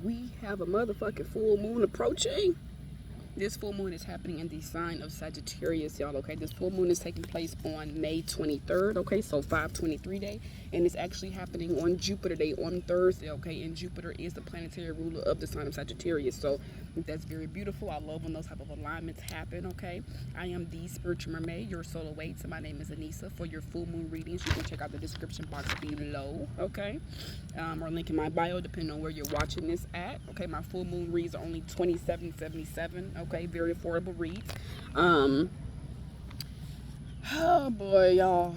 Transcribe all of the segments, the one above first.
We have a motherfucking full moon approaching. This full moon is happening in the sign of Sagittarius, y'all, okay? This full moon is taking place on May 23rd, okay? So 523 day. And it's actually happening on Jupiter Day, on Thursday, okay? And Jupiter is the planetary ruler of the sign of Sagittarius. So that's very beautiful. I love when those type of alignments happen, okay? I am the spiritual mermaid, your soul awaits. And my name is Anissa. For your full moon readings, you can check out the description box below, okay? Or link in my bio, depending on where you're watching this at, okay? My full moon reads are only $27.77, okay? Very affordable reads. Oh boy, y'all.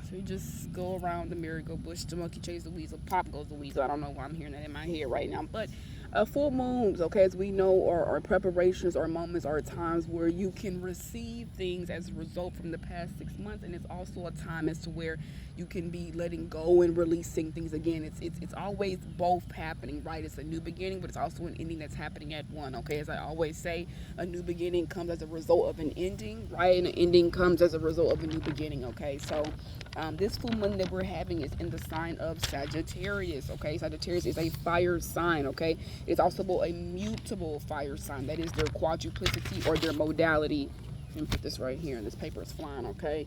So you just go around the merry-go bush, the monkey chase the weasel, pop goes the weasel. I don't know why I'm hearing that in my head right now, but full moons, okay, as we know, are preparations or moments or times where you can receive things as a result from the past 6 months, and it's also a time as to where you can be letting go and releasing things again. It's always both happening, right? It's a new beginning, but it's also an ending that's happening at one, okay? As I always say, a new beginning comes as a result of an ending, right? And an ending comes as a result of a new beginning, okay? So this full moon that we're having is in the sign of Sagittarius, okay? Sagittarius is a fire sign, okay? It's also a mutable fire sign. That is their quadruplicity or their modality. Let me put this right here. This paper is flying, okay?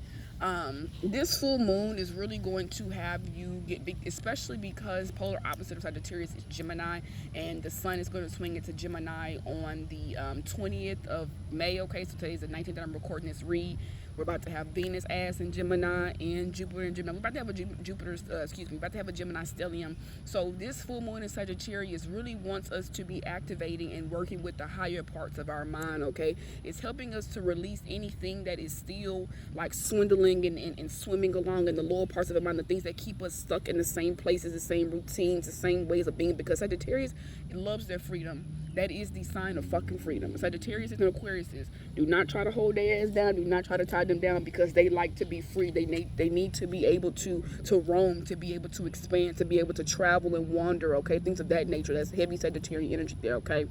This full moon is really going to have you get, especially because polar opposite of Sagittarius is Gemini, and the sun is going to swing into Gemini on the 20th of May, okay? So today's the 19th that I'm recording this read. We're about to have Venus ass in Gemini and Jupiter in Gemini. We're about to have about to have a Gemini stellium. So this full moon in Sagittarius really wants us to be activating and working with the higher parts of our mind, okay? It's helping us to release anything that is still like swindling and swimming along in the lower parts of the mind, the things that keep us stuck in the same places, the same routines, the same ways of being, because Sagittarius, it loves their freedom. That is the sign of fucking freedom. Sagittarius and Aquarius is, do not try to hold their ass down. Do not try to tie them down, because they like to be free. They need to be able to roam, to be able to expand, to be able to travel and wander, okay? Things of that nature. That's heavy Sagittarian energy there, okay?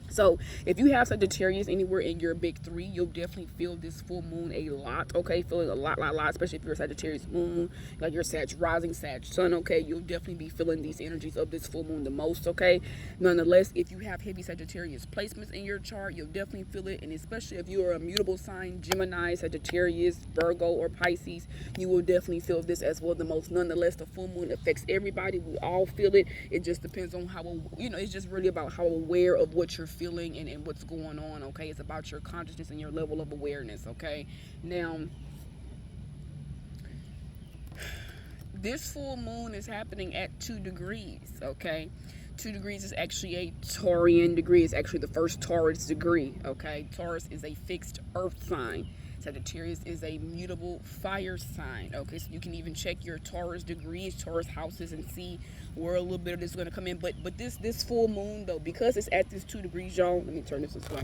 So if you have Sagittarius anywhere in your big three, you'll definitely feel this full moon a lot, okay? Feeling a lot, especially if you're a Sagittarius moon, like your Sag rising, Sag sun, okay? You'll definitely be feeling these energies of this full moon the most, okay? Nonetheless, if you have heavy Sagittarius placements in your chart, you'll definitely feel it, and especially if you're a mutable sign, Gemini, Sagittarius, Virgo, or Pisces, you will definitely feel this as well the most. Nonetheless, the full moon affects everybody. We all feel it. It just depends on how, it's just really about how aware of what you're feeling and what's going on, okay? It's about your consciousness and your level of awareness, okay? Now, this full moon is happening at 2 degrees, okay? 2 degrees is actually a Taurian degree. It's actually the first Taurus degree, okay? Taurus is a fixed earth sign. Sagittarius is a mutable fire sign, okay? So you can even check your Taurus degrees, Taurus houses, and see where a little bit of this is going to come in. But this full moon, though, because it's at this 2 degrees, y'all, let me turn this way.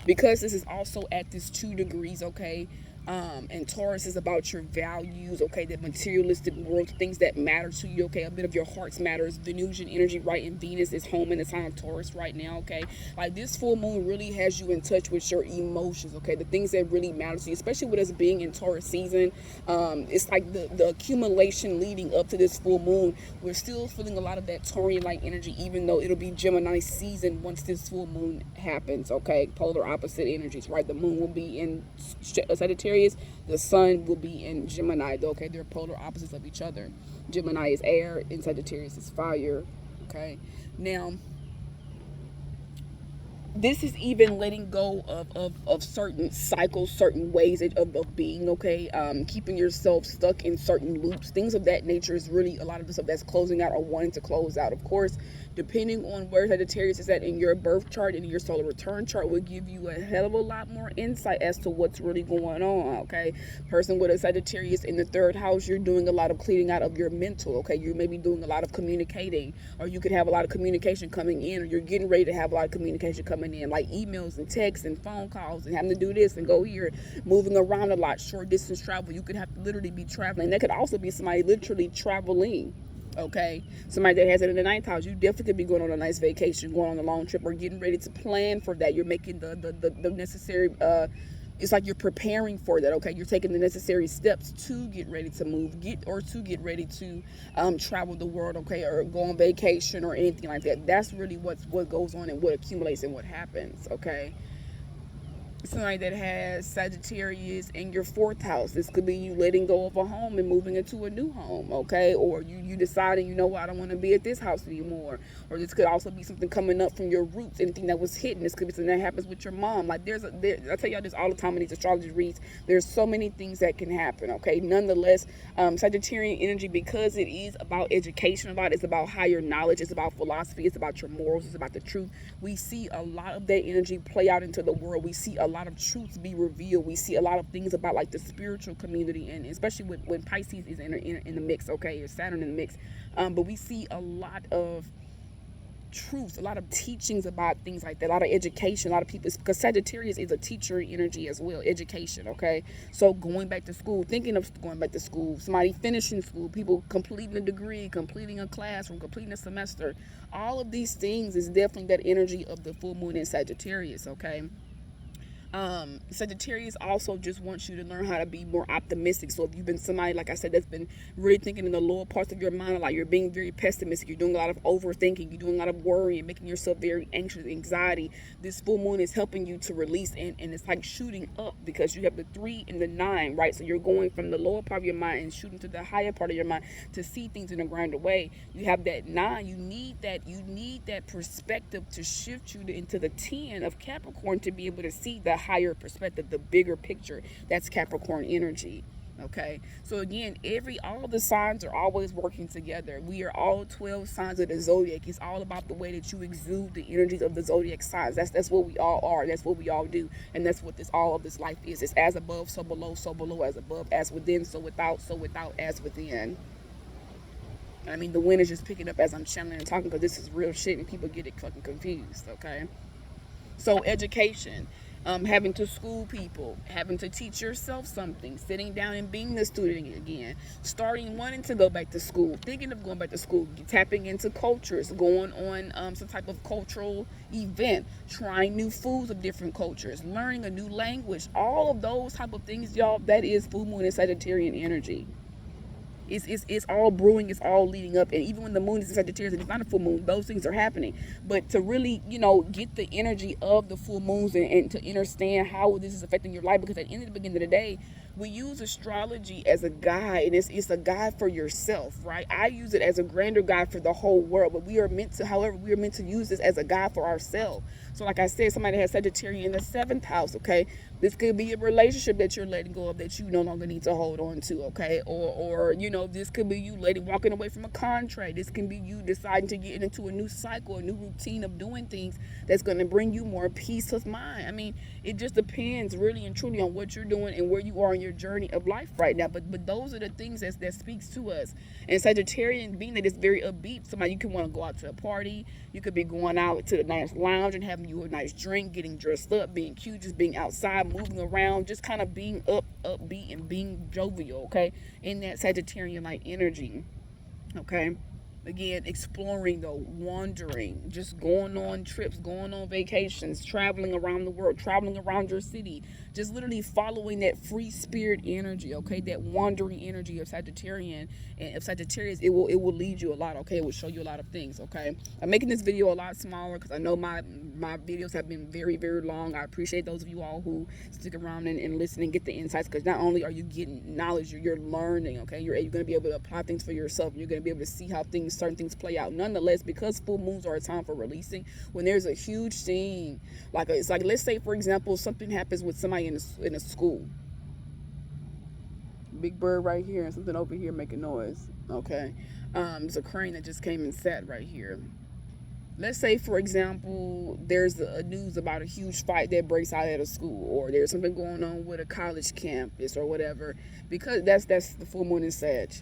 Because this is also at this 2 degrees, okay? And Taurus is about your values, okay, the materialistic world, things that matter to you, okay, a bit of your heart's matters. Venusian energy, right, and Venus is home in the sign of Taurus right now, okay. Like, this full moon really has you in touch with your emotions, okay, the things that really matter to you, especially with us being in Taurus season. It's like the accumulation leading up to this full moon. We're still feeling a lot of that Taurian-like energy, even though it'll be Gemini season once this full moon happens, okay. Polar opposite energies, right? The moon will be in Sagittarius. The sun will be in Gemini, though, okay? They're polar opposites of each other. Gemini is air and Sagittarius is fire, okay? Now, this is even letting go of certain cycles, certain ways of being, okay? Keeping yourself stuck in certain loops. Things of that nature is really a lot of the stuff that's closing out or wanting to close out. Of course, depending on where Sagittarius is at in your birth chart and your solar return chart will give you a hell of a lot more insight as to what's really going on, okay? Person with a Sagittarius in the 3rd house, you're doing a lot of cleaning out of your mental, okay? You may be doing a lot of communicating, or you could have a lot of communication coming in, or you're getting ready to have a lot of communication coming in, like emails and texts and phone calls and having to do this and go here, moving around a lot, short distance travel. You could have to literally be traveling. That could also be somebody literally traveling, okay? Somebody that has it in the 9th house, you definitely could be going on a nice vacation, going on a long trip, or getting ready to plan for that. You're making the necessary it's like you're preparing for that. Okay, you're taking the necessary steps to get ready to move, to get ready to travel the world. Okay, or go on vacation or anything like that. That's really what goes on and what accumulates and what happens. Okay, somebody that has Sagittarius in your fourth house. This could be you letting go of a home and moving into a new home, okay? Or you deciding, you know what, I don't want to be at this house anymore. Or this could also be something coming up from your roots, anything that was hidden. This could be something that happens with your mom. Like I tell y'all this all the time in these astrology reads. There's so many things that can happen, okay? Nonetheless, Sagittarian energy, because it is about education, it's about higher knowledge, it's about philosophy, it's about your morals, it's about the truth. We see a lot of that energy play out into the world. We see a lot of truths be revealed. We see a lot of things about like the spiritual community, and especially when Pisces is in the mix, okay, or Saturn in the mix. But we see a lot of truths, a lot of teachings about things like that, a lot of education, a lot of people, because Sagittarius is a teacher energy as well, education, okay? So going back to school, thinking of going back to school, somebody finishing school, people completing a degree, completing a classroom, completing a semester, all of these things is definitely that energy of the full moon in Sagittarius, okay? Sagittarius also just wants you to learn how to be more optimistic. So if you've been somebody, like I said, that's been really thinking in the lower parts of your mind, like you're being very pessimistic, you're doing a lot of overthinking, you're doing a lot of worrying, making yourself very anxious, anxiety, this full moon is helping you to release, and it's like shooting up, because you have the 3 and the 9, right? So you're going from the lower part of your mind and shooting to the higher part of your mind to see things in a grander way. You have that 9, you need that perspective to shift you into the 10 of Capricorn to be able to see the higher perspective, the bigger picture. That's Capricorn energy. Okay, so again, all the signs are always working together. We are all 12 signs of the zodiac. It's all about the way that you exude the energies of the zodiac signs. That's what we all are. That's what we all do, and that's what all of this life is. It's as above, so below as above, as within, so without, as within. I mean, the wind is just picking up as I'm channeling and talking, because this is real shit and people get it fucking confused. Okay, so education. Having to school people, having to teach yourself something, sitting down and being the student again, wanting to go back to school, thinking of going back to school, tapping into cultures, going on some type of cultural event, trying new foods of different cultures, learning a new language, all of those type of things, y'all, that is full moon and Sagittarian energy. It's all brewing, it's all leading up, and even when the moon is in Sagittarius and it's not a full moon, those things are happening. But to really, get the energy of the full moons and to understand how this is affecting your life, because at the end of the beginning of the day, we use astrology as a guide, and it's a guide for yourself, right? I use it as a grander guide for the whole world, but we are meant to use this as a guide for ourselves. So like I said, somebody that has Sagittarius in the 7th house, okay? This could be a relationship that you're letting go of that you no longer need to hold on to, okay? Or this could be you walking away from a contract. This can be you deciding to get into a new cycle, a new routine of doing things that's going to bring you more peace of mind. I mean, it just depends really and truly on what you're doing and where you are in your journey of life right now. But those are the things that speaks to us. And Sagittarian, being that it's very upbeat, somebody, you can want to go out to a party. You could be going out to the nice lounge and having you a nice drink, getting dressed up, being cute, just being outside, moving around, just kind of being upbeat and being jovial, okay, in that Sagittarian like energy, okay. Again, exploring though, wandering, just going on trips, going on vacations, traveling around the world, traveling around your city, just literally following that free spirit energy, okay, that wandering energy of Sagittarian and of Sagittarius. It will lead you a lot, okay. It will show you a lot of things, okay. I'm making this video a lot smaller because I know my videos have been very, very long. I appreciate those of you all who stick around and listen and get the insights, because not only are you getting knowledge, you're learning, okay. You're going to be able to apply things for yourself, and you're going to be able to see how certain things play out. Nonetheless, because full moons are a time for releasing, when there's a huge thing, it's like, let's say for example, something happens with somebody in a school. Big bird right here and something over here making noise, okay. There's a crane that just came and sat right here. Let's say, for example, there's a news about a huge fight that breaks out at a school, or there's something going on with a college campus or whatever, because that's the full moon in Sag.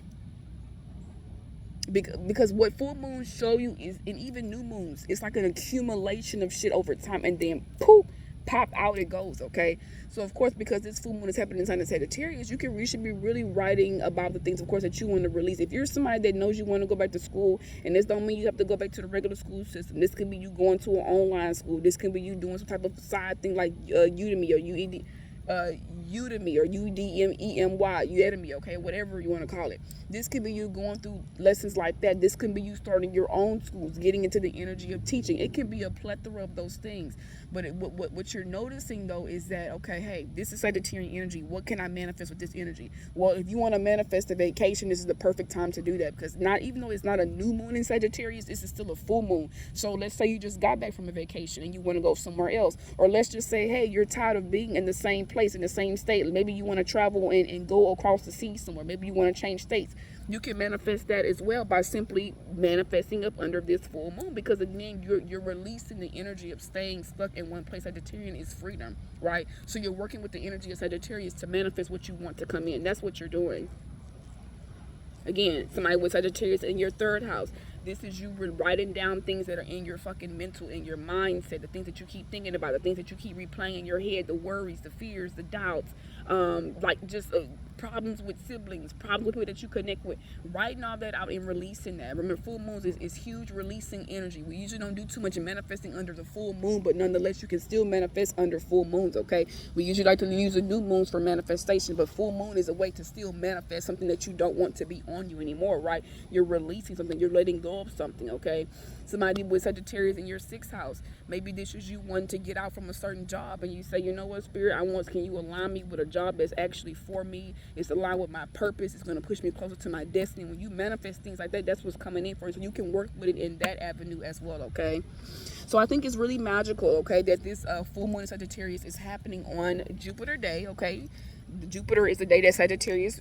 Because what full moons show you is, and even new moons, it's like an accumulation of shit over time, and then poof, pop out it goes, okay. So of course, because this full moon is happening in sign of Sagittarius, you should be really writing about the things, of course, that you want to release. If you're somebody that knows you want to go back to school, and this don't mean you have to go back to the regular school system, this could be you going to an online school, this could be you doing some type of side thing like Udemy or Udemy or Udemy, okay, whatever you want to call it. This could be you going through lessons like that. This could be you starting your own schools, getting into the energy of teaching. It can be a plethora of those things. But what you're noticing though is that, okay, hey, this is Sagittarian energy. What can I manifest with this energy? Well, if you want to manifest a vacation, this is the perfect time to do that, because not even though it's not a new moon in Sagittarius, this is still a full moon. So let's say you just got back from a vacation and you want to go somewhere else, or let's just say, hey, you're tired of being in the same place, in the same state. Maybe you want to travel and go across the sea somewhere. Maybe you want to change states. You can manifest that as well by simply manifesting up under this full moon, because again, you're releasing the energy of staying stuck in one place. Sagittarian is freedom, right? So you're working with the energy of Sagittarius to manifest what you want to come in. That's what you're doing. Again, somebody with Sagittarius in your third house. This is you writing down things that are in your fucking mental, in your mindset, the things that you keep thinking about, the things that you keep replaying in your head, the worries, the fears, the doubts, like just problems with siblings, problems with people that you connect with. Writing all that out and releasing that. Remember, full moons is huge releasing energy. We usually don't do too much in manifesting under the full moon, but nonetheless, you can still manifest under full moons, okay? We usually like to use the new moons for manifestation, but full moon is a way to still manifest something that you don't want to be on you anymore, right? You're releasing something, you're letting go of something, okay? Somebody with Sagittarius in your sixth house, maybe this is you wanting to get out from a certain job, and you say, you know what, Spirit, can you align me with a job that's actually for me? It's aligned with my purpose. It's going to push me closer to my destiny. When you manifest things like that, that's what's coming in for you. So you can work with it in that avenue as well, okay? So I think it's really magical, okay, that this full moon in Sagittarius is happening on Jupiter Day, okay? Jupiter is the day that Sagittarius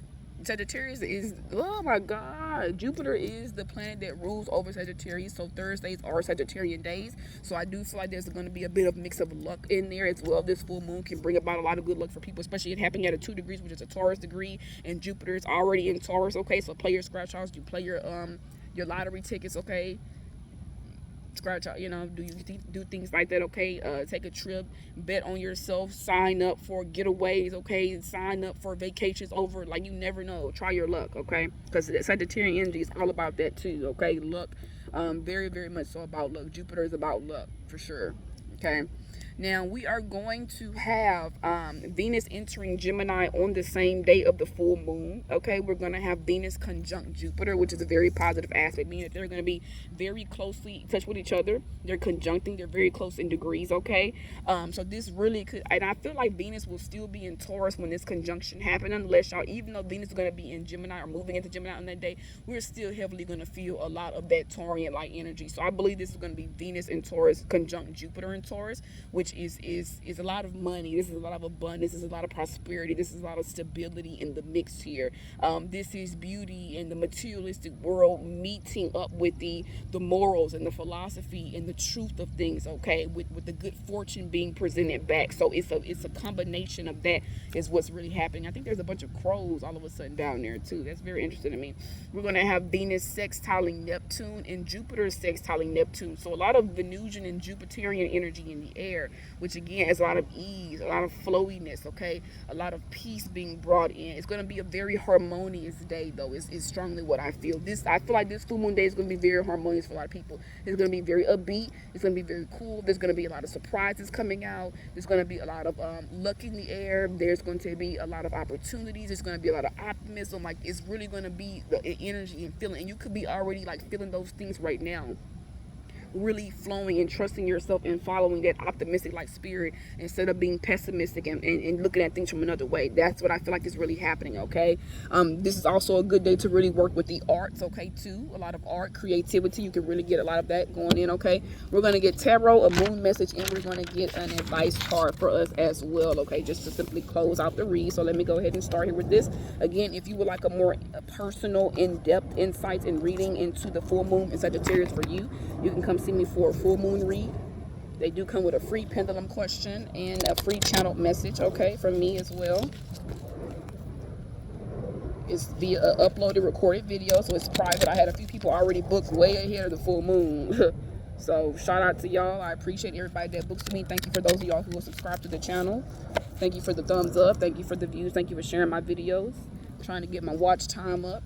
is, oh my God, Jupiter is the planet that rules over Sagittarius. So Thursdays are Sagittarian days. So I do feel like there's going to be a bit of mix of luck in there as well. This full moon can bring about a lot of good luck for people, especially it happening at a 2 degrees, which is a Taurus degree, and Jupiter is already in Taurus. Okay, so play your scratch offs, you play your lottery tickets, okay? Scratch out, do things like that, okay? Take a trip, bet on yourself, sign up for getaways, okay? Sign up for vacations over, like, you never know. Try your luck, okay? Because Sagittarian energy is all about that too, okay? Luck, very, very much so about luck. Jupiter is about luck for sure, okay? Now, we are going to have Venus entering Gemini on the same day of the full moon, okay? We're going to have Venus conjunct Jupiter, which is a very positive aspect, meaning that they're going to be very closely touched with each other. They're conjuncting. They're very close in degrees, okay? So this really could, and I feel like Venus will still be in Taurus when this conjunction happens, unless y'all, even though Venus is going to be in Gemini or moving into Gemini on that day, we're still heavily going to feel a lot of that Taurian-like energy. So I believe this is going to be Venus in Taurus conjunct Jupiter in Taurus, which is a lot of money. This is a lot of abundance. This is a lot of prosperity. This is a lot of stability in the mix here. This is beauty in the materialistic world meeting up with the morals and the philosophy and the truth of things, okay, with the good fortune being presented back. So it's a combination of that is what's really happening. I think there's a bunch of crows all of a sudden down there too. That's very interesting to me. We're going to have Venus sextiling Neptune and Jupiter sextiling Neptune. So a lot of Venusian and Jupiterian energy in the air, which again is a lot of ease, a lot of flowiness, okay, a lot of peace being brought in. It's going to be a very harmonious day though, is strongly what I feel. I feel like this full moon day is going to be very harmonious for a lot of people. It's going to be very upbeat. It's going to be very cool. There's going to be a lot of surprises coming out. There's going to be a lot of luck in the air. There's going to be a lot of opportunities. There's going to be a lot of optimism. Like, it's really going to be the energy and feeling, and you could be already like feeling those things right now, really flowing and trusting yourself and following that optimistic like spirit instead of being pessimistic and looking at things from another way. That's what I feel like is really happening, okay? This is also a good day to really work with the arts, okay, too. A lot of art, creativity. You can really get a lot of that going in, okay? We're going to get tarot, a moon message, and we're going to get an advice card for us as well, okay, just to simply close out the read. So let me go ahead and start here with this. Again, if you would like a more personal, in-depth insights and reading into the full moon in Sagittarius for you, you can come see me for a full moon read. They do come with a free pendulum question and a free channeled message, okay, from me as well. It's via uploaded recorded video, so it's private. I had a few people already booked way ahead of the full moon. So shout out to y'all. I appreciate everybody that books me. Thank you for those of y'all who will subscribe to the channel. Thank you for the thumbs up. Thank you for the views. Thank you for sharing my videos. I'm trying to get my watch time up.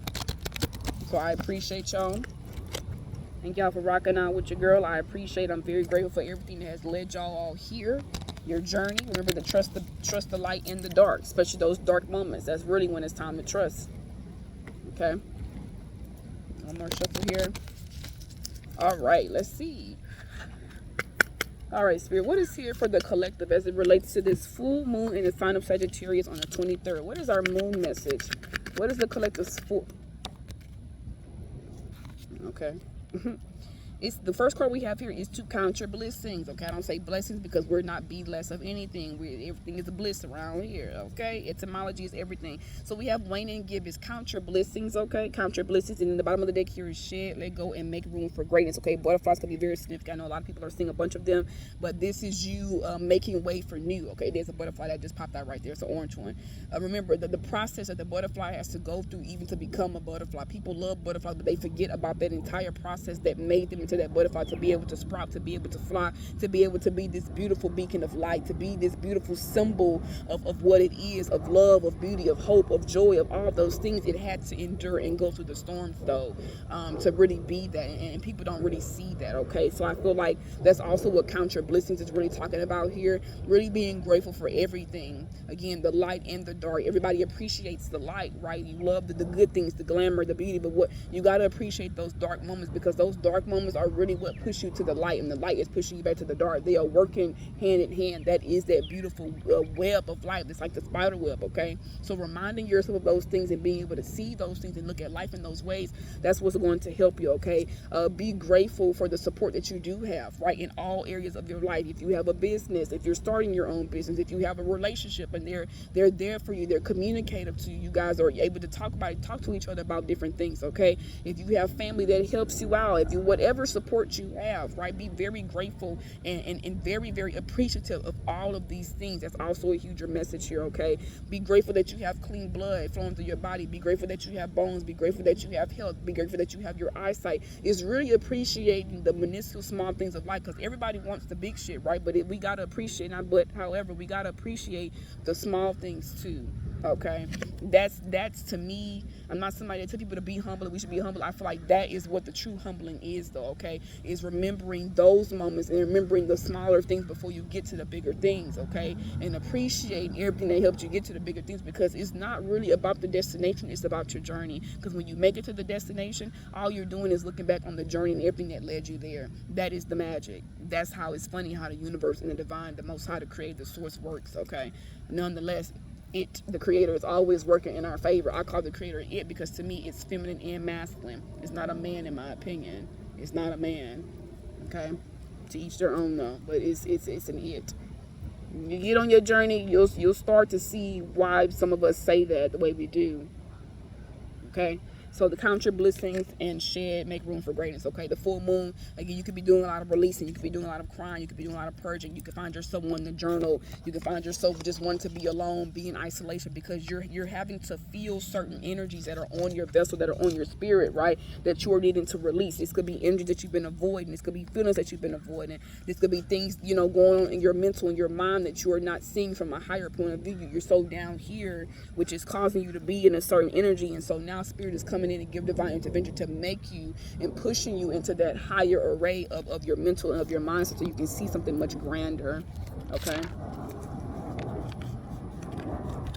So I appreciate y'all. Thank y'all for rocking out with your girl. I appreciate it. I'm very grateful for everything that has led y'all all here. Your journey. Remember to trust the light in the dark, especially those dark moments. That's really when it's time to trust. Okay. One more shuffle here. All right, let's see. All right, Spirit, what is here for the collective as it relates to this full moon in the sign of Sagittarius on the 23rd? What is our moon message? What is the collective's full? Okay. It's the first card we have here is to count your blessings. Okay, I don't say blessings because we're not be less of anything. Everything is a bliss around here. Okay, etymology is everything. So we have Wayne and Gibb is count your blessings. Okay, count your blessings. And in the bottom of the deck here is shed, let go, and make room for greatness. Okay, butterflies can be very significant. I know a lot of people are seeing a bunch of them, but this is you making way for new. Okay, there's a butterfly that just popped out right there. It's an orange one. Remember the process that the butterfly has to go through even to become a butterfly. People love butterflies, but they forget about that entire process that made them into that butterfly, to be able to sprout, to be able to fly, to be able to be this beautiful beacon of light, to be this beautiful symbol of what it is, of love, of beauty, of hope, of joy, of all those things. It had to endure and go through the storms though, to really be that, and people don't really see that. Okay, so I feel like that's also what count your blessings is really talking about here, really being grateful for everything. Again, the light and the dark. Everybody appreciates the light, right? You love the good things, the glamour, the beauty, but what you got to appreciate those dark moments, because those dark moments are really what push you to the light, and the light is pushing you back to the dark. They are working hand in hand. That is that beautiful web of life. It's like the spider web. Okay, so reminding yourself of those things and being able to see those things and look at life in those ways, that's what's going to help you. Okay, be grateful for the support that you do have, right, in all areas of your life. If you have a business, if you're starting your own business, if you have a relationship and they're there for you, they're communicative to you, you guys are able to talk to each other about different things. Okay, if you have family that helps you out, if you whatever support you have, right, be very grateful and very, very appreciative of all of these things. That's also a huge message here. Okay, be grateful that you have clean blood flowing through your body. Be grateful that you have bones. Be grateful that you have health. Be grateful that you have your eyesight. It's really appreciating the minuscule small things of life, because everybody wants the big shit, right? But we got to appreciate, however, we got to appreciate the small things too. Okay, that's to me, I'm not somebody that tell people to be humble, we should be humble. I feel like that is what the true humbling is though. Okay, is remembering those moments and remembering the smaller things before you get to the bigger things. Okay, and appreciate everything that helped you get to the bigger things, because it's not really about the destination, it's about your journey. Because when you make it to the destination, all you're doing is looking back on the journey and everything that led you there. That is the magic. That's how it's funny how the universe and the divine, the most high, to create the source works. Okay, nonetheless, the creator is always working in our favor. I call the creator it because to me it's feminine and masculine. It's not a man, in my opinion. It's not a man. Okay, to each their own though, but it's an it. You get on your journey, you'll start to see why some of us say that the way we do. Okay, so the count your blessings and shed, make room for greatness. Okay, the full moon, again, you could be doing a lot of releasing, you could be doing a lot of crying, you could be doing a lot of purging. You could find yourself wanting to journal, you can find yourself just wanting to be alone, be in isolation, because you're having to feel certain energies that are on your vessel, that are on your spirit, right, that you are needing to release. This could be energy that you've been avoiding, this could be feelings that you've been avoiding, this could be things, going on in your mental and your mind that you are not seeing from a higher point of view. You're so down here, which is causing you to be in a certain energy, and so now spirit is coming in and give divine intervention to make you and pushing you into that higher array of your mental and of your mindset, so you can see something much grander. Okay,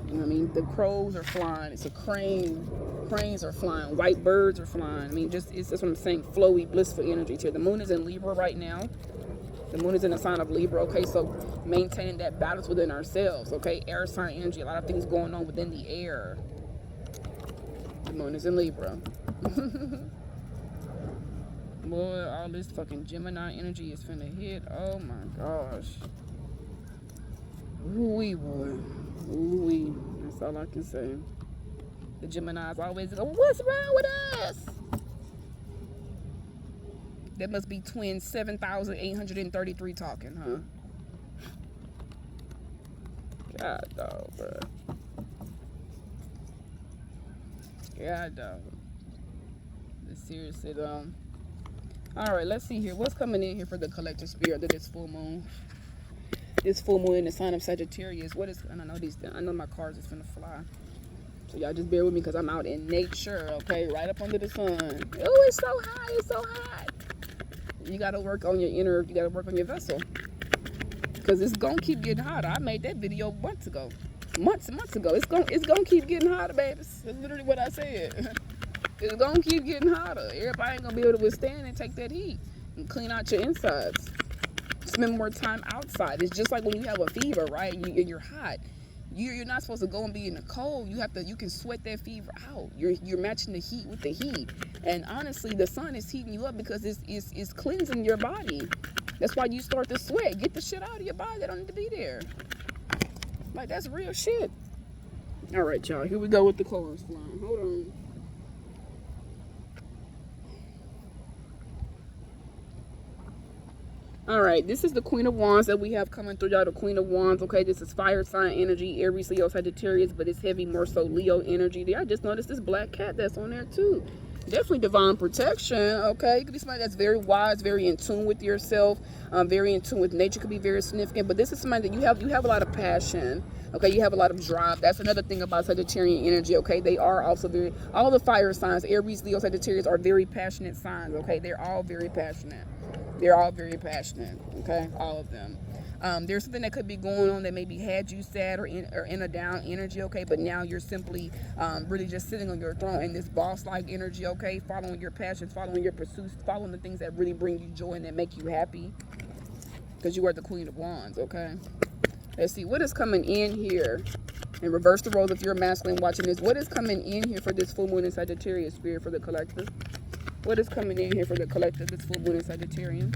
you know what I mean? The crows are flying. It's a crane. Cranes are flying. White birds are flying. I mean, that's what I'm saying. Flowy, blissful energy here. The moon is in Libra right now. The moon is in the sign of Libra. Okay, so maintaining that balance within ourselves. Okay, air sign energy. A lot of things going on within the air. The moon is in Libra. Boy, all this fucking Gemini energy is finna hit. Oh my gosh. Ooh-wee, boy. Ooh-wee. That's all I can say. The Geminis always go, what's wrong with us? That must be twin 7,833 talking, huh? God, dog, bro. God, dog. Seriously, though. All right, let's see here. What's coming in here for the collective spirit of this full moon? This full moon in the sign of Sagittarius. What is? I don't know these. I know my cards is gonna fly. So y'all just bear with me because I'm out in nature. Okay, right up under the sun. Oh, it's so hot. It's so hot. You got to work on your inner, you got to work on your vessel. Because it's going to keep getting hotter. I made that video months ago. Months and months ago. It's gonna keep getting hotter, babies. That's literally what I said. It's gonna keep getting hotter. Everybody ain't gonna be able to withstand and take that heat and clean out your insides. Spend more time outside. It's just like when you have a fever, right? And you're hot. You're not supposed to go and be in the cold. You can sweat that fever out. You're matching the heat with the heat. And honestly, the sun is heating you up because it's cleansing your body. That's why you start to sweat. Get the shit out of your body that don't need to be there. Like, that's real shit. All right, y'all. Here we go with the colors flying. Hold on. All right, this is the Queen of Wands that we have coming through, y'all. The Queen of Wands, okay? This is fire sign energy, Aries, Leo, Sagittarius, but it's heavy, more so Leo energy. I just noticed this black cat that's on there, too. Definitely divine protection, okay? You could be somebody that's very wise, very in tune with yourself, very in tune with nature, could be very significant. But this is somebody that you have a lot of passion, okay? You have a lot of drive. That's another thing about Sagittarian energy, okay? They are also all the fire signs, Aries, Leo, Sagittarius, are very passionate signs, okay? They're all very passionate. They're all very passionate, okay? All of them. There's something that could be going on that maybe had you sad or in a down energy, okay? But now you're simply really just sitting on your throne in this boss-like energy, okay? Following your passions, following your pursuits, following the things that really bring you joy and that make you happy. Because you are the Queen of Wands, okay? Let's see, what is coming in here? And reverse the roles if you're masculine watching this. What is coming in here for this full moon in Sagittarius, spirit, for the collective? What is coming in here for the collective, this full moon in Sagittarian?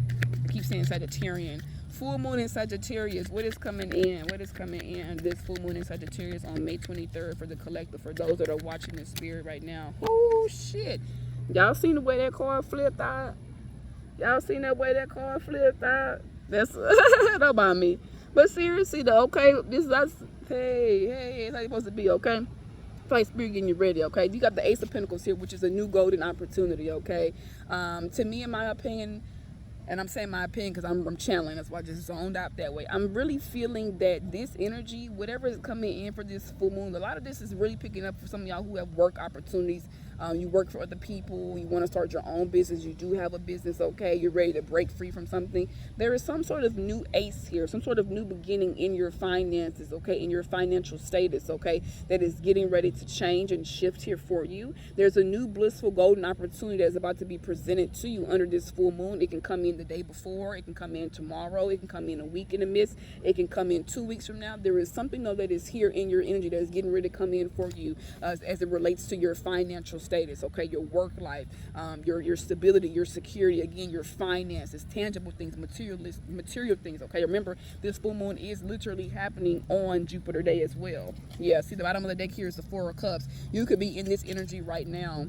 I keep saying Sagittarian. Full moon in Sagittarius. What is coming in? What is coming in this full moon in Sagittarius on May 23rd for the collective, for those that are watching this spirit right now? Oh, shit. Y'all seen the way that card flipped out? Y'all seen that way that card flipped out? That's, don't mind me. But seriously though, okay, that's, hey, it's how you're supposed to be, okay? Like spirit getting you ready, okay? You got the Ace of Pentacles here, which is a new golden opportunity, okay? To me, in my opinion, and I'm saying my opinion because I'm channeling, that's why I just zoned out that way. I'm really feeling that this energy, whatever is coming in for this full moon, a lot of this is really picking up for some of y'all who have work opportunities. You work for other people, you want to start your own business, you do have a business, okay, you're ready to break free from something. There is some sort of new ace here, some sort of new beginning in your finances, okay, in your financial status, okay, that is getting ready to change and shift here for you. There's a new blissful golden opportunity that's about to be presented to you under this full moon. It can come in the day before, it can come in tomorrow, it can come in a week in the midst, it can come in 2 weeks from now. There is something though that is here in your energy that is getting ready to come in for you as it relates to your financial status, okay, your work life, your stability, your security, again, your finances, tangible things, material things, okay? Remember, this full moon is literally happening on Jupiter Day as well. Yeah, see the bottom of the deck here is the Four of Cups. You could be in this energy right now.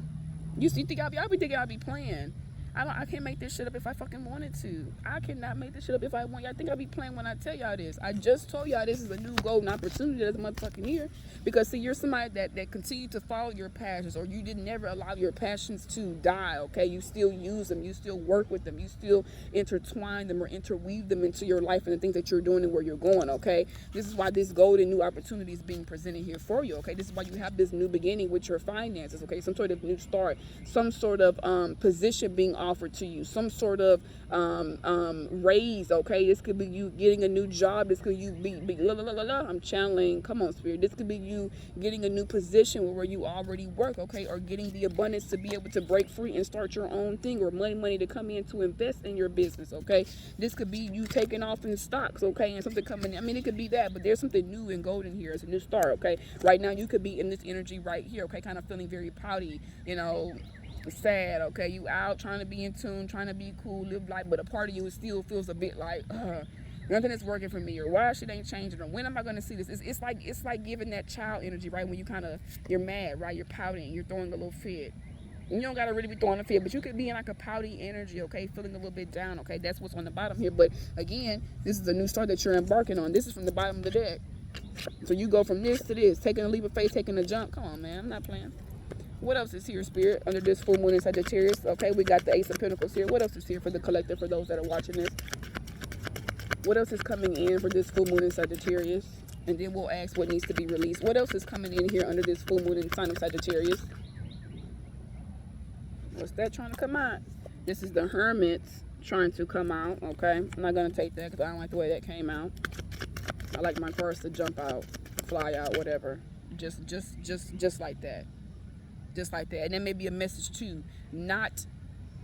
You think I'll be thinking I'll be playing. I can't make this shit up if I fucking wanted to. I cannot make this shit up if I want. Y'all think I'll be playing when I tell y'all this. I just told y'all this is a new golden opportunity that's motherfucking here. Because see, you're somebody that continue to follow your passions, or you didn't never allow your passions to die, okay? You still use them, you still work with them, you still intertwine them or interweave them into your life and the things that you're doing and where you're going, okay? This is why this golden new opportunity is being presented here for you, okay? This is why you have this new beginning with your finances, okay? Some sort of new start, some sort of position being offered to you, some sort of raise, okay? This could be you getting a new job. This could you be I'm channeling, come on spirit, this could be you getting a new position where you already work, okay? Or getting the abundance to be able to break free and start your own thing, or money to come in to invest in your business, okay? This could be you taking off in stocks, okay? And something coming in. I mean, it could be that, but there's something new and golden here. It's a new start, okay? Right now you could be in this energy right here, okay? Kind of feeling very pouty, you know, sad, okay? You out trying to be in tune, trying to be cool, live life, but a part of you still feels a bit like nothing is working for me, or why shit ain't changing, or when am I going to see this? It's like giving that child energy, right? When you're mad, right? You're pouting, you're throwing a little fit. And you don't gotta really be throwing a fit, but you could be in like a pouty energy, okay? Feeling a little bit down, okay? That's what's on the bottom here. But again, this is a new start that you're embarking on. This is from the bottom of the deck. So you go from this to this, taking a leap of faith, taking a jump. Come on, man, I'm not playing. What else is here, spirit, under this full moon in Sagittarius? Okay, we got the Ace of Pentacles here. What else is here for the collective, for those that are watching this? What else is coming in for this full moon in Sagittarius? And then we'll ask what needs to be released. What else is coming in here under this full moon in sign of Sagittarius? What's that trying to come out? This is the Hermit. trying to come out, okay? I'm not going to take that because I don't like the way that came out. I like my cards to jump out, fly out, whatever. Just like that. Just like that. And there may be a message too. Not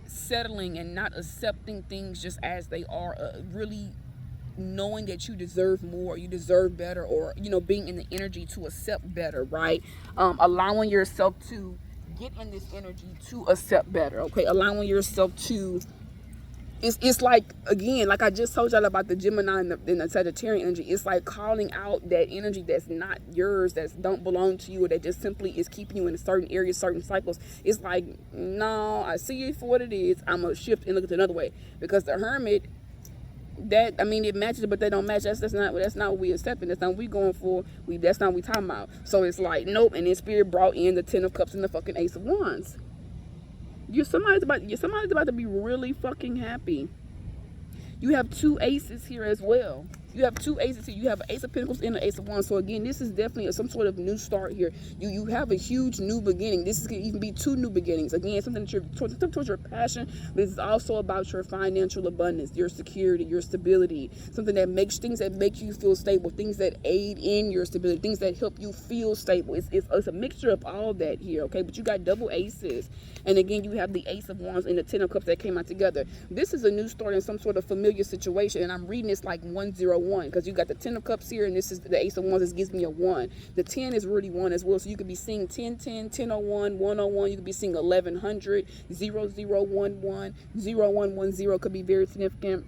settling and not accepting things just as they are. Really knowing that you deserve more, you deserve better, or, you know, being in the energy to accept better, right? Allowing yourself to get in this energy to accept better, okay? Allowing yourself to, it's like, again, like I just told y'all about the Gemini and the Sagittarian energy. It's like calling out that energy that's not yours, that don't belong to you, or that just simply is keeping you in certain areas, certain cycles. It's like, no, I see it for what it is. I'm gonna shift and look at it another way. Because the Hermit, that, I mean, it matches, but they don't match. That's not what we accepting. That's not what we going for. That's not what we talking about. So it's like, nope. And then Spirit brought in the Ten of Cups and the fucking Ace of Wands. Somebody's about to be really fucking happy. You have two aces here as well. You have two aces here. You have an Ace of Pentacles and an Ace of Wands. So again, this is definitely some sort of new start here. You have a huge new beginning. This could even be two new beginnings. Again, something that you're towards your passion, but it's also about your financial abundance, your security, your stability. Something that makes things that make you feel stable, things that aid in your stability, things that help you feel stable. It's a mixture of all that here, okay? But you got double aces. And again, you have the Ace of Wands and the Ten of Cups that came out together. This is a new start in some sort of familiar situation. And I'm reading this like 101 because you got the Ten of Cups here, and this is the Ace of Wands. This gives me a 1. The 10 is really 1 as well. So you could be seeing 1010, 1001, 101. You could be seeing 1100, 0011, 0110 could be very significant.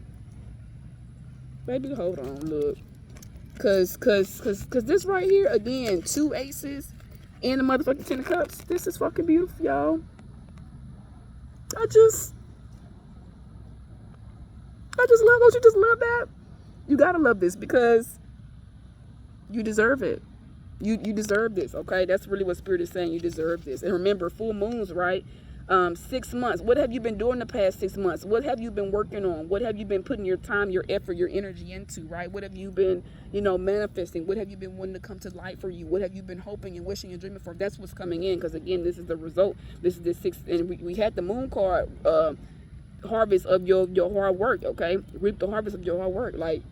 Baby, hold on, look. Cause this right here, again, two aces and the motherfucking Ten of Cups. This is fucking beautiful, y'all. I just love, don't you just love that? You gotta love this because you deserve it. You deserve this, okay? That's really what Spirit is saying. You deserve this. And remember, full moons, right? 6 months. What have you been doing the past 6 months? What have you been working on? What have you been putting your time, your effort, your energy into, right? What have you been, manifesting? What have you been wanting to come to light for you? What have you been hoping and wishing and dreaming for? That's what's coming in, because again, this is the result. This is the 6th, and we had the moon card, harvest of your hard work, okay? Reap the harvest of your hard work. Like,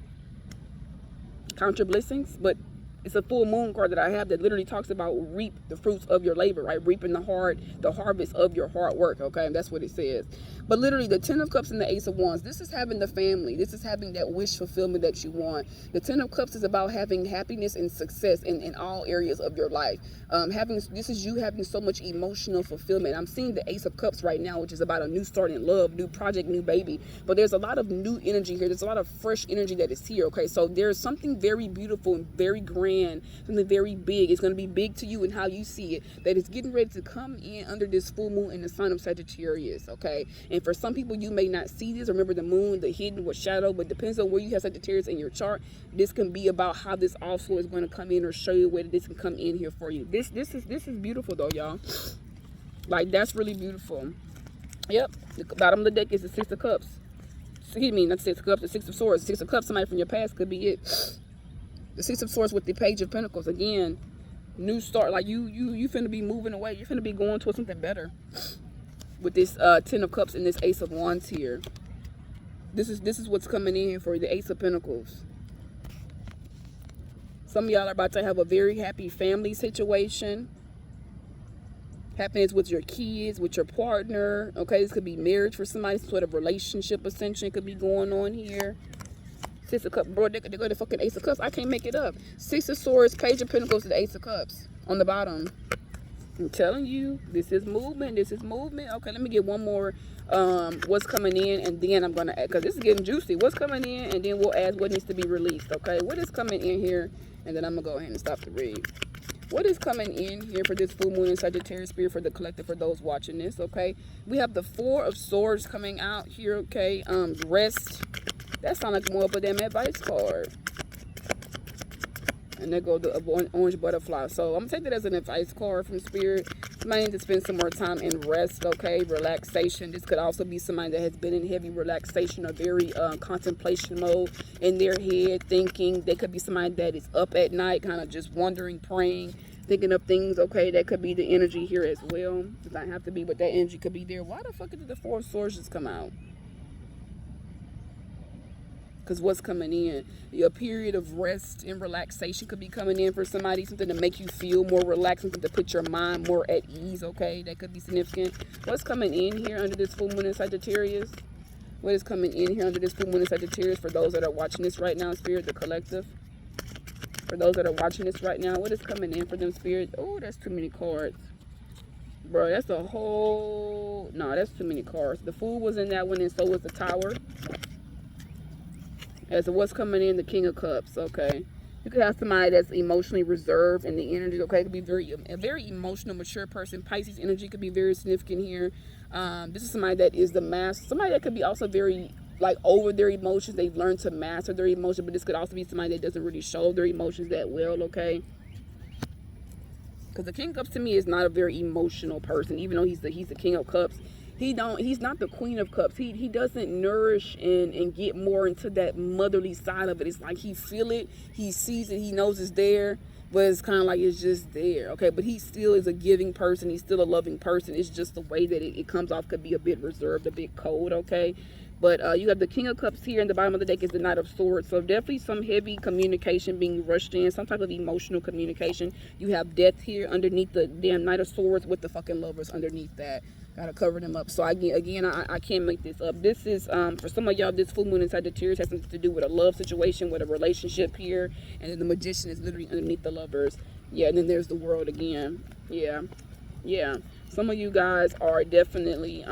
count your blessings, but it's a full moon card that I have that literally talks about reap the fruits of your labor, right? Reaping the harvest of your hard work, okay? And that's what it says. But literally, the Ten of Cups and the Ace of Wands, this is having the family. This is having that wish fulfillment that you want. The Ten of Cups is about having happiness and success in all areas of your life. This is you having so much emotional fulfillment. I'm seeing the Ace of Cups right now, which is about a new start in love, new project, new baby. But there's a lot of new energy here. There's a lot of fresh energy that is here, okay? So there's something very beautiful and very grand, something very big. It's going to be big to you and how you see it, that is getting ready to come in under this full moon in the sign of Sagittarius, okay? And for some people, you may not see this. Remember, the moon, the hidden with shadow, but depends on where you have Sagittarius in your chart. This can be about how this also is going to come in, or show you where this can come in here for you. This is beautiful though, y'all. Like, that's really beautiful. Yep. The bottom of the deck is the Six of Cups. Excuse me, not Six of Cups, the Six of Swords. Six of Cups, somebody from your past could be it. The Six of Swords with the Page of Pentacles. Again, new start. Like, you finna be moving away. You're finna be going towards something better. With this Ten of Cups and this Ace of Wands here. This is what's coming in for the Ace of Pentacles. Some of y'all are about to have a very happy family situation. Happiness with your kids, with your partner. Okay, this could be marriage for somebody, some sort of relationship ascension could be going on here. Six of Cups, bro, they go to fucking Ace of Cups. I can't make it up. Six of Swords, Page of Pentacles to the Ace of Cups on the bottom. I'm telling you, this is movement. This is movement. Okay, let me get one more. What's coming in, and then I'm gonna add, because this is getting juicy. What's coming in, and then we'll add what needs to be released. Okay, what is coming in here, and then I'm gonna go ahead and stop the read. What is coming in here for this full moon in Sagittarius Spirit for the collective, for those watching this? Okay, we have the Four of Swords coming out here. Okay, rest. That sounds like more of a damn advice card. And there goes the orange butterfly. So I'm going to take that as an advice card from Spirit. Somebody needs to spend some more time in rest, okay? Relaxation. This could also be somebody that has been in heavy relaxation or very contemplation mode in their head, thinking. They could be somebody that is up at night, kind of just wondering, praying, thinking of things, okay? That could be the energy here as well. Does not have to be, but that energy could be there. Why the fuck did the Four of Swords just come out? Because what's coming in? A period of rest and relaxation could be coming in for somebody. Something to make you feel more relaxed. Something to put your mind more at ease, okay? That could be significant. What's coming in here under this full moon in Sagittarius? What is coming in here under this full moon in Sagittarius for those that are watching this right now, Spirit, the collective? For those that are watching this right now, what is coming in for them, Spirit? Oh, that's too many cards. Bro, that's a whole... No, that's too many cards. The Fool was in that one, and so was the Tower. As to what's coming in, the King of Cups, okay? You could have somebody that's emotionally reserved in the energy, okay? It could be a very emotional, mature person. Pisces energy could be very significant here. This is somebody that is the master. Somebody that could be also very, like, over their emotions. They've learned to master their emotions, but this could also be somebody that doesn't really show their emotions that well, okay? Because the King of Cups to me is not a very emotional person, even though he's the King of Cups. He's not the Queen of Cups. He doesn't nourish and get more into that motherly side of it. It's like he feel it, he sees it, he knows it's there, but it's kind of like it's just there, okay? But he still is a giving person. He's still a loving person. It's just the way that it comes off could be a bit reserved, a bit cold, okay? But you have the King of Cups here, and the bottom of the deck is the Knight of Swords. So definitely some heavy communication being rushed in, some type of emotional communication. You have Death here underneath the damn Knight of Swords with the fucking Lovers underneath that. Gotta cover them up. So again, I can't make this up. This is for some of y'all, this full moon in Sagittarius has something to do with a love situation, with a relationship here, and then the Magician is literally underneath the Lovers. Yeah, and then there's the World again. Yeah. Some of you guys are definitely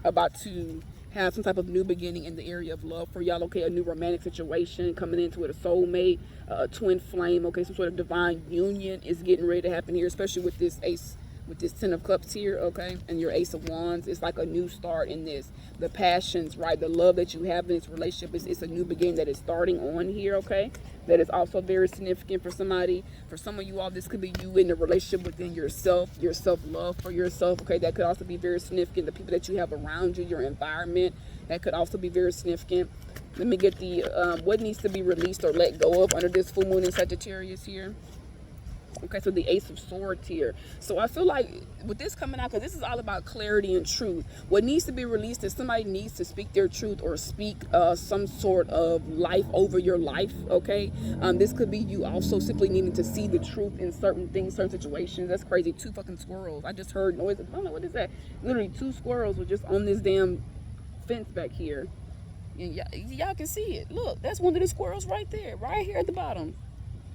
about to have some type of new beginning in the area of love for y'all, okay? A new romantic situation coming into it, a soulmate, a twin flame, okay? Some sort of divine union is getting ready to happen here, especially with this Ace, with this Ten of Cups here, okay? And your Ace of Wands. It's like a new start in this. The passions, right? The love that you have in this relationship, it's a new beginning that is starting on here, okay? That is also very significant for somebody. For some of you all, this could be you in the relationship within yourself, your self-love for yourself, okay? That could also be very significant. The people that you have around you, your environment, that could also be very significant. Let me get the what needs to be released or let go of under this full moon in Sagittarius here. Okay, so the Ace of Swords here. So I feel like with this coming out, because this is all about clarity and truth, what needs to be released is somebody needs to speak their truth or speak some sort of life over your life, okay? This could be you also simply needing to see the truth in certain things, certain situations. That's crazy. 2 fucking squirrels. I just heard noise. I don't know, what is that? Literally 2 squirrels were just on this damn fence back here. And y'all can see it. Look, that's one of the squirrels right there, right here at the bottom.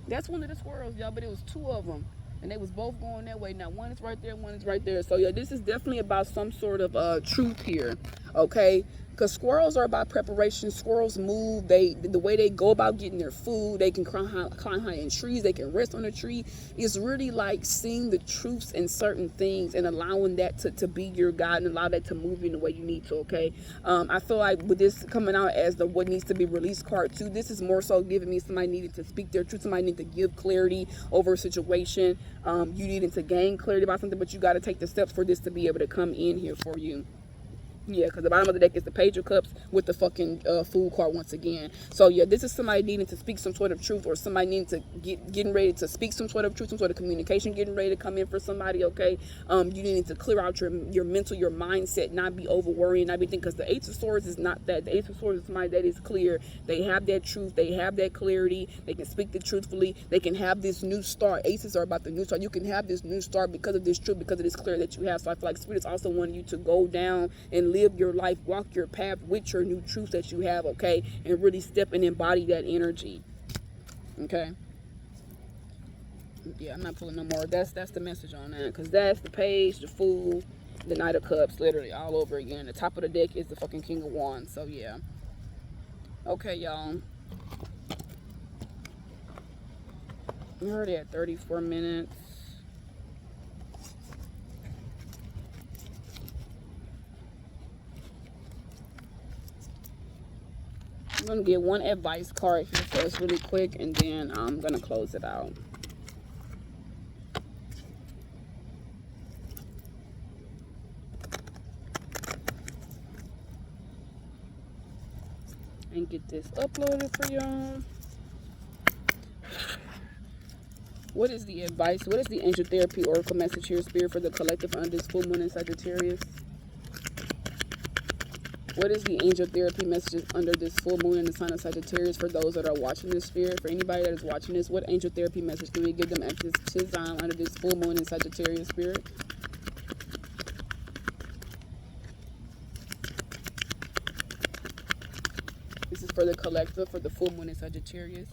That's one of the squirrels, y'all, but it was 2 of them. And they was both going that way. Now, one is right there, one is right there. So, yeah, this is definitely about some sort of truth here, okay? Because squirrels are about preparation. Squirrels move. The way they go about getting their food, they can climb high in trees. They can rest on a tree. It's really like seeing the truths in certain things and allowing that to be your guide and allow that to move you in the way you need to, okay? I feel like with this coming out as the what needs to be released card too, this is more so giving me somebody needed to speak their truth. Somebody need to give clarity over a situation. You needing to gain clarity about something, but you got to take the steps for this to be able to come in here for you. Yeah, because the bottom of the deck is the Page of Cups with the fucking Fool card once again. So, yeah, this is somebody needing to speak some sort of truth, or somebody needing to getting ready to speak some sort of truth, some sort of communication getting ready to come in for somebody, okay? You need to clear out your mental, your mindset, not be over worrying, not be thinking, because the Ace of Swords is not that. The Ace of Swords is somebody that is clear. They have that truth. They have that clarity. They can speak it truthfully. They can have this new start. Aces are about the new start. You can have this new start because of this truth, because of this clarity that you have. So I feel like Spirit is also wanting you to go down and live your life, walk your path with your new truth that you have, okay, and really step and embody that energy, okay? Yeah, I'm not pulling no more. That's the message on that, because that's the Page, the Fool, the Knight of Cups, literally all over again. The top of the deck is the fucking King of Wands. So yeah, okay, y'all, we're already at 34 minutes. I'm going to get one advice card here for us really quick, and then I'm going to close it out. And get this uploaded for y'all. What is the advice? What is the Angel Therapy Oracle message here, Spirit, for the collective under this full moon in Sagittarius? What is the angel therapy messages under this full moon in the sign of Sagittarius for those that are watching this, Spirit? For anybody that is watching this, what angel therapy message can we give them at this time under this full moon in Sagittarius, Spirit? This is for the collective, for the full moon in Sagittarius.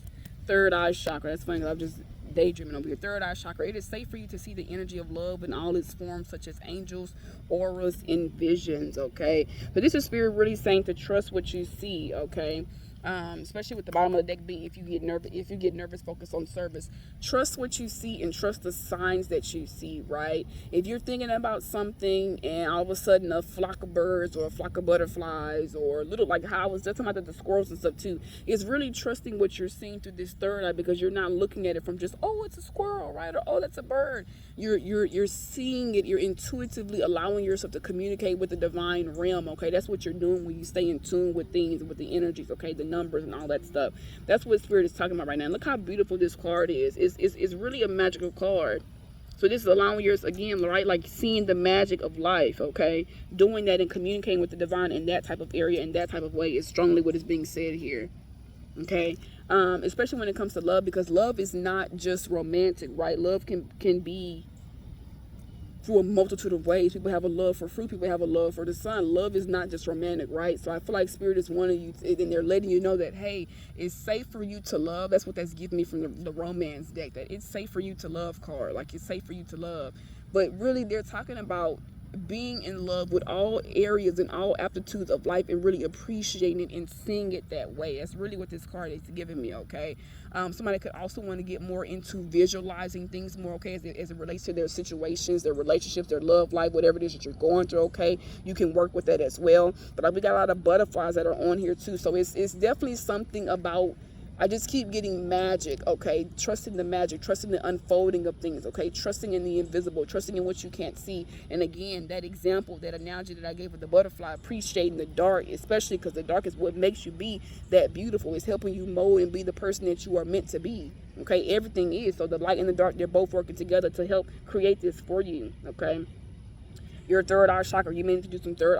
Third eye chakra. That's funny, I'm just daydreaming over here. Third eye chakra. It is safe for you to see the energy of love in all its forms, such as angels, auras, and visions, okay? So this is Spirit really saying to trust what you see, okay? Especially with the bottom of the deck being, if you get nervous, focus on service. Trust what you see and trust the signs that you see, right? If you're thinking about something and all of a sudden a flock of birds or a flock of butterflies or little, like how I was just talking about the squirrels and stuff too, it's really trusting what you're seeing through this third eye, because you're not looking at it from just, oh, it's a squirrel, right? Or, oh, that's a bird. You're seeing it. You're intuitively allowing yourself to communicate with the divine realm, okay? That's what you're doing when you stay in tune with things, with the energies, okay? The numbers and all that stuff. That's what Spirit is talking about right now. And look how beautiful this card is. It's really a magical card. So this is allowing yours again, right? Like seeing the magic of life, okay? Doing that and communicating with the divine in that type of area, in that type of way is strongly what is being said here, okay? Especially when it comes to love, because love is not just romantic, right? Love can be through a multitude of ways. People have a love for fruit. People have a love for the sun. Love is not just romantic, right? So I feel like Spirit is wanting you to, and they're letting you know that, hey, it's safe for you to love. That's what that's giving me from the romance deck, that it's safe for you to love card. Like, it's safe for you to love. But really, they're talking about being in love with all areas and all aptitudes of life and really appreciating it and seeing it that way. That's really what this card is giving me, okay? Somebody could also want to get more into visualizing things more, okay, as it relates to their situations, their relationships, their love life, whatever it is that you're going through, okay? You can work with that as well. But we got a lot of butterflies that are on here too, so it's definitely something about, I just keep getting magic, okay? Trusting the magic, trusting the unfolding of things, okay? Trusting in the invisible, trusting in what you can't see. And again, that example, that analogy that I gave with the butterfly, appreciating the dark, especially because the dark is what makes you be that beautiful. It's helping you mold and be the person that you are meant to be, okay? Everything is. So the light and the dark, they're both working together to help create this for you, okay? Your third eye chakra, you may need to do some third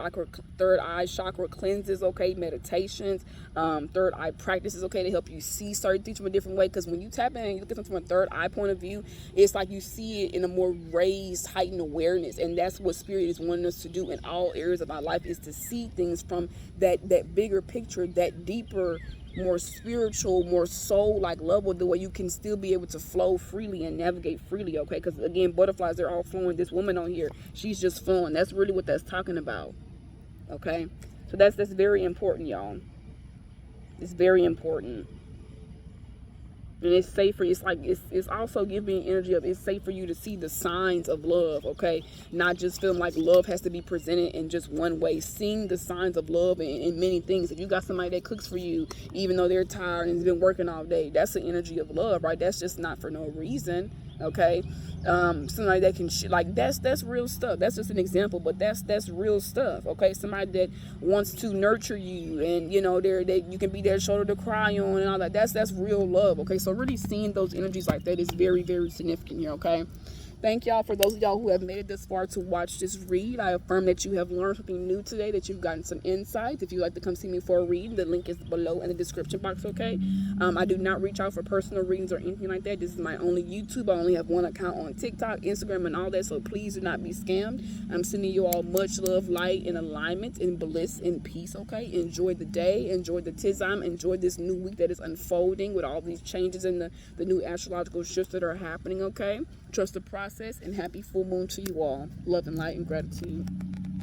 eye chakra cleanses, okay, meditations, third eye practices, okay, to help you see certain things from a different way. Because when you tap in and you look at something from a third eye point of view, it's like you see it in a more raised, heightened awareness. And that's what Spirit is wanting us to do in all areas of our life, is to see things from that bigger picture, that deeper, more spiritual, more soul-like level, the way you can still be able to flow freely and navigate freely, okay? Because again, butterflies, they're all flowing. This woman on here, she's just flowing. That's really what that's talking about, okay? So that's very important, y'all. It's very important. And it's safe for you. It's like, it's also giving energy of, it's safe for you to see the signs of love, okay? Not just feeling like love has to be presented in just one way. Seeing the signs of love in many things. If you got somebody that cooks for you, even though they're tired and has been working all day, that's the energy of love, right? That's just not for no reason, okay? Somebody that can like, that's real stuff. That's just an example, but that's real stuff, okay? Somebody that wants to nurture you, and you know, you can be their shoulder to cry on and all that. That's real love, okay? So really seeing those energies like that is very, very significant here, okay? Thank y'all for those of y'all who have made it this far to watch this read. I affirm that you have learned something new today, that you've gotten some insights. If you'd like to come see me for a read, the link is below in the description box, okay? I do not reach out for personal readings or anything like that. This is my only YouTube. I only have one account on TikTok, Instagram, and all that, so please do not be scammed. I'm sending you all much love, light, and alignment, and bliss, and peace, okay? Enjoy the day. Enjoy the tizam. Enjoy this new week that is unfolding with all these changes and the new astrological shifts that are happening, okay? Trust the process, and happy full moon to you all. Love and light and gratitude.